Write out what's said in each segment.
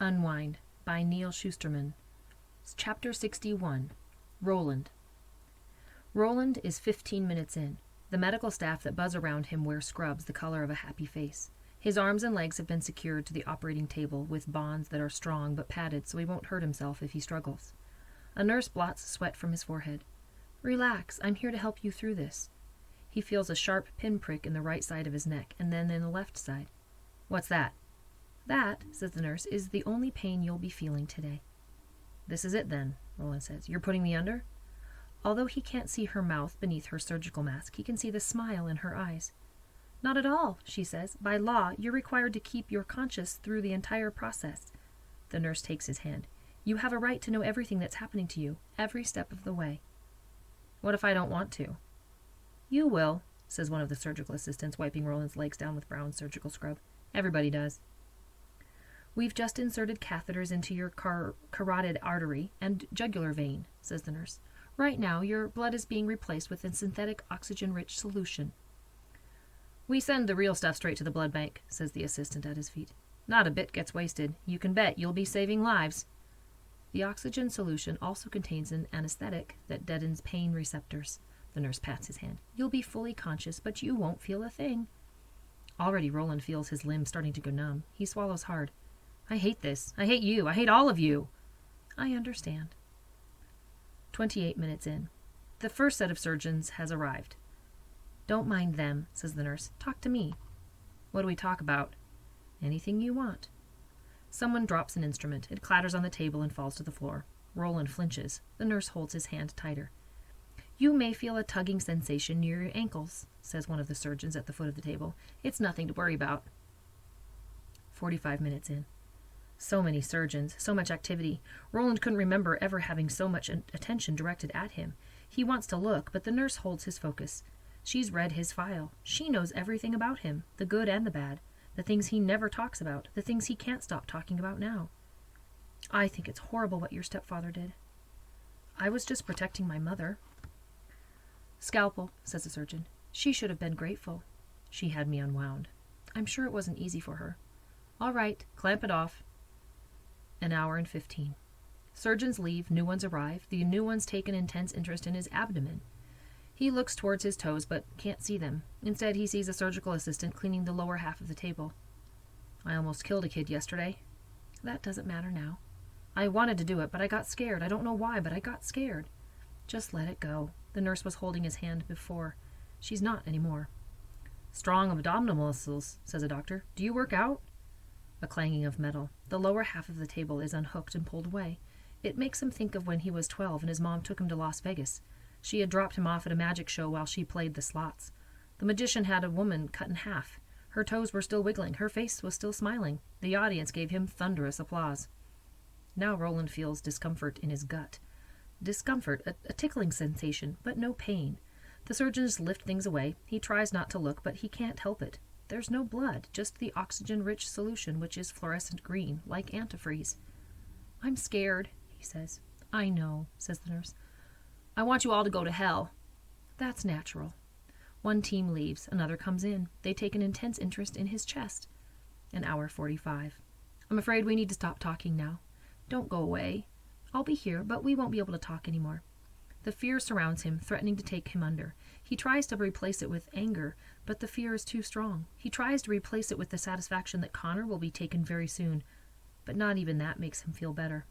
Unwind by Neal Shusterman. Chapter 61. Roland. Roland is 15 minutes in. The medical staff that buzz around him wear scrubs the color of a happy face. His arms and legs have been secured to the operating table with bonds that are strong but padded so he won't hurt himself if he struggles. A nurse blots sweat from his forehead. "Relax, I'm here to help you through this." He feels a sharp pinprick in the right side of his neck and then in the left side. "What's that?" "That," says the nurse, "is the only pain you'll be feeling today." "This is it, then," Roland says. "You're putting me under?" Although he can't see her mouth beneath her surgical mask, he can see the smile in her eyes. "Not at all," she says. "By law, you're required to keep your conscious through the entire process." The nurse takes his hand. "You have a right to know everything that's happening to you, every step of the way." "What if I don't want to?" "You will," says one of the surgical assistants, wiping Roland's legs down with brown surgical scrub. "Everybody does." "We've just inserted catheters into your carotid artery and jugular vein," says the nurse. "Right now, your blood is being replaced with a synthetic oxygen-rich solution." "We send the real stuff straight to the blood bank," says the assistant at his feet. "Not a bit gets wasted. You can bet you'll be saving lives." The oxygen solution also contains an anesthetic that deadens pain receptors. The nurse pats his hand. "You'll be fully conscious, but you won't feel a thing." Already Roland feels his limbs starting to go numb. He swallows hard. "I hate this. I hate you. I hate all of you." "I understand." 28 minutes in. The first set of surgeons has arrived. "Don't mind them," says the nurse. "Talk to me." "What do we talk about?" "Anything you want." Someone drops an instrument. It clatters on the table and falls to the floor. Roland flinches. The nurse holds his hand tighter. "You may feel a tugging sensation near your ankles," says one of the surgeons at the foot of the table. "It's nothing to worry about." 45 minutes in. So many surgeons, so much activity. Roland couldn't remember ever having so much attention directed at him. He wants to look, but the nurse holds his focus. She's read his file. She knows everything about him, the good and the bad, the things he never talks about, the things he can't stop talking about now. "I think it's horrible what your stepfather did." "I was just protecting my mother." "Scalpel," says the surgeon. "She should have been grateful." "She had me unwound." "I'm sure it wasn't easy for her." "All right, clamp it off." An hour and 15. Surgeons leave, new ones arrive. The new ones take an intense interest in his abdomen. He looks towards his toes, but can't see them. Instead, he sees a surgical assistant cleaning the lower half of the table. "I almost killed a kid yesterday." "That doesn't matter now." "I wanted to do it, but I got scared. I don't know why, but I got scared." "Just let it go." The nurse was holding his hand before. She's not anymore. "Strong abdominal muscles," says a doctor. "Do you work out?" A clanging of metal. The lower half of the table is unhooked and pulled away. It makes him think of when he was 12 and his mom took him to Las Vegas. She had dropped him off at a magic show while she played the slots. The magician had a woman cut in half. Her toes were still wiggling. Her face was still smiling. The audience gave him thunderous applause. Now Roland feels discomfort in his gut. Discomfort, a tickling sensation, but no pain. The surgeons lift things away. He tries not to look, but he can't help it. There's no blood, just the oxygen-rich solution, which is fluorescent green, like antifreeze. "I'm scared," he says. "I know," says the nurse. "I want you all to go to hell." "That's natural." One team leaves. Another comes in. They take an intense interest in his chest. An hour 45. "I'm afraid we need to stop talking now." "Don't go away." "I'll be here, but we won't be able to talk anymore." The fear surrounds him, threatening to take him under. He tries to replace it with anger, but the fear is too strong. He tries to replace it with the satisfaction that Connor will be taken very soon, but not even that makes him feel better.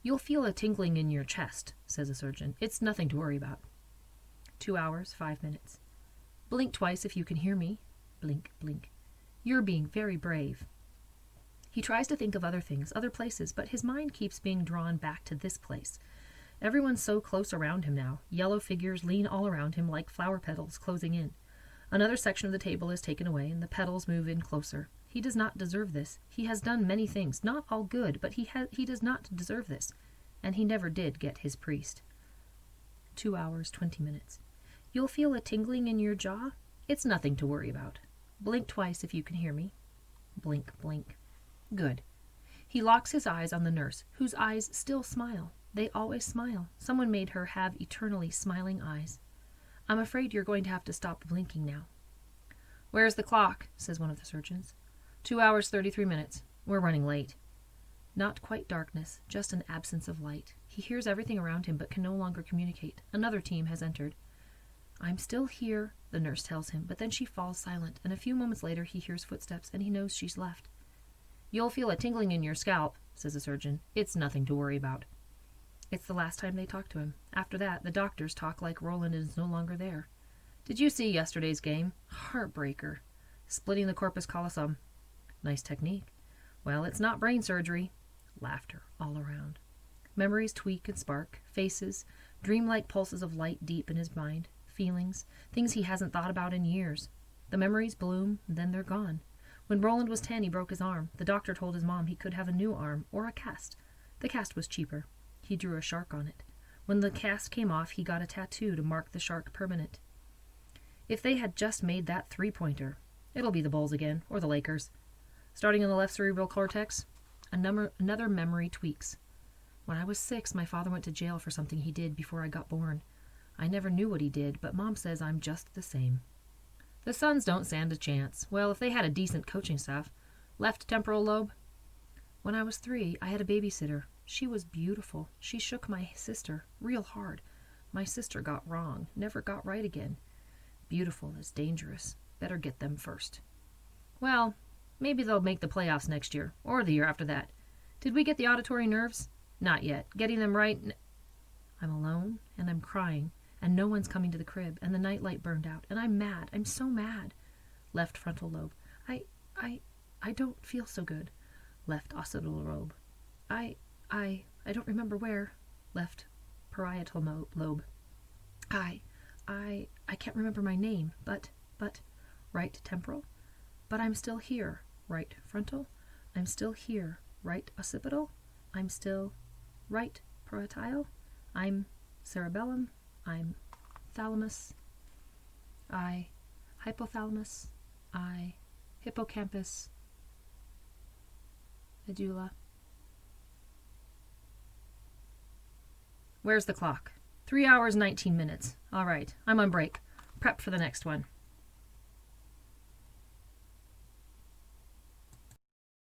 "You'll feel a tingling in your chest," says a surgeon. "It's nothing to worry about." 2 hours, 5 minutes. "Blink twice if you can hear me." Blink, blink. "You're being very brave." He tries to think of other things, other places, but his mind keeps being drawn back to this place. Everyone's so close around him now. Yellow figures lean all around him like flower petals closing in. Another section of the table is taken away, and the petals move in closer. He does not deserve this. He has done many things, not all good, but he does not deserve this. And he never did get his priest. 2 hours, 20 minutes. "You'll feel a tingling in your jaw. It's nothing to worry about." "Blink twice if you can hear me." Blink, blink. Good. He locks his eyes on the nurse, whose eyes still smile. They always smile. Someone made her have eternally smiling eyes. "I'm afraid you're going to have to stop blinking now." "Where's the clock?" says one of the surgeons. 2 hours, 33 minutes. We're running late." Not quite darkness, just an absence of light. He hears everything around him but can no longer communicate. Another team has entered. I'm still here, the nurse tells him, but then she falls silent, and a few moments later he hears footsteps, and he knows she's left. You'll feel a tingling in your scalp, says the surgeon. It's nothing to worry about. It's the last time they talk to him. After that, the doctors talk like Roland is no longer there. Did you see yesterday's game? Heartbreaker. Splitting the corpus callosum. Nice technique. Well, it's not brain surgery. Laughter all around. Memories tweak and spark. Faces. Dreamlike pulses of light deep in his mind. Feelings. Things he hasn't thought about in years. The memories bloom, and then they're gone. When Roland was 10, he broke his arm. The doctor told his mom he could have a new arm, or a cast. The cast was cheaper. He drew a shark on it. When the cast came off, he got a tattoo to mark the shark permanent. If they had just made that three-pointer, it'll be the Bulls again, or the Lakers. Starting in the left cerebral cortex, another memory tweaks. When I was 6, my father went to jail for something he did before I got born. I never knew what he did, but Mom says I'm just the same. The Suns don't stand a chance. Well, if they had a decent coaching staff. Left temporal lobe? When I was 3, I had a babysitter. She was beautiful. She shook my sister real hard. My sister got wrong, never got right again. Beautiful is dangerous. Better get them first. Well, maybe they'll make the playoffs next year, or the year after that. Did we get the auditory nerves? Not yet. Getting them right. I'm alone, and I'm crying, and no one's coming to the crib, and the nightlight burned out, and I'm mad. I'm so mad. Left frontal lobe. I don't feel so good. Left occipital lobe. I don't remember where. Left parietal lobe. I can't remember my name, but, right temporal. But I'm still here. Right frontal. I'm still here. Right occipital. I'm still right parietal. I'm cerebellum. I'm thalamus. I hypothalamus. I hippocampus. Medulla. Where's the clock? 3 hours, 19 minutes. All right, I'm on break. Prep for the next one.